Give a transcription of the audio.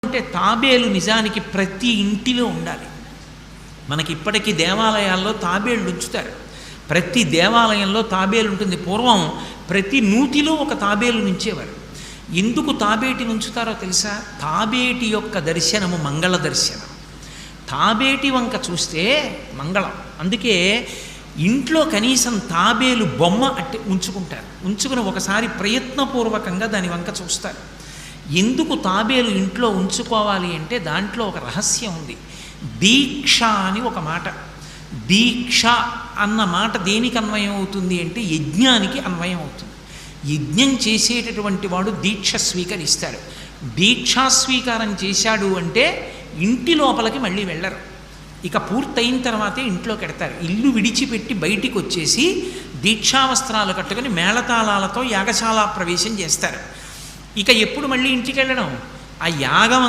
అంటే తాబేలు నిజానికి ప్రతి ఇంటిలో ఉండాలి. మనకి ఇప్పటికీ దేవాలయాల్లో తాబేళ్ళు ఉంచుతారు. ప్రతి దేవాలయంలో తాబేలు ఉంటుంది. పూర్వం ప్రతి నూతిలో ఒక తాబేలు నుంచేవారు. ఎందుకు తాబేటిని ఉంచుతారో తెలుసా? తాబేటి యొక్క దర్శనము మంగళ దర్శనం. తాబేటి వంక చూస్తే మంగళం. అందుకే ఇంట్లో కనీసం తాబేలు బొమ్మ అట్టి ఉంచుకుంటారు. ఉంచుకుని ఒకసారి ప్రయత్నపూర్వకంగా దాని వంక చూస్తారు. ఎందుకు తాబేలు ఇంట్లో ఉంచుకోవాలి అంటే దాంట్లో ఒక రహస్యం ఉంది. దీక్ష అని ఒక మాట. దీక్ష అన్న మాట దేనికి అన్వయం అవుతుంది అంటే యజ్ఞానికి అన్వయం అవుతుంది. యజ్ఞం చేసేటటువంటి వాడు దీక్ష స్వీకరిస్తాడు. దీక్షా స్వీకారం చేశాడు అంటే ఇంటి లోపలికి మళ్ళీ వెళ్ళరు. ఇక పూర్తయిన తర్వాతే ఇంట్లోకి వెడతారు. ఇల్లు విడిచిపెట్టి బయటికి వచ్చేసి దీక్షావస్త్రాలు కట్టుకుని మేళతాళాలతో యాగశాల ప్రవేశం చేస్తారు. ఇక ఎప్పుడు మళ్ళీ ఇంటికి వెళ్ళడం? ఆ యాగం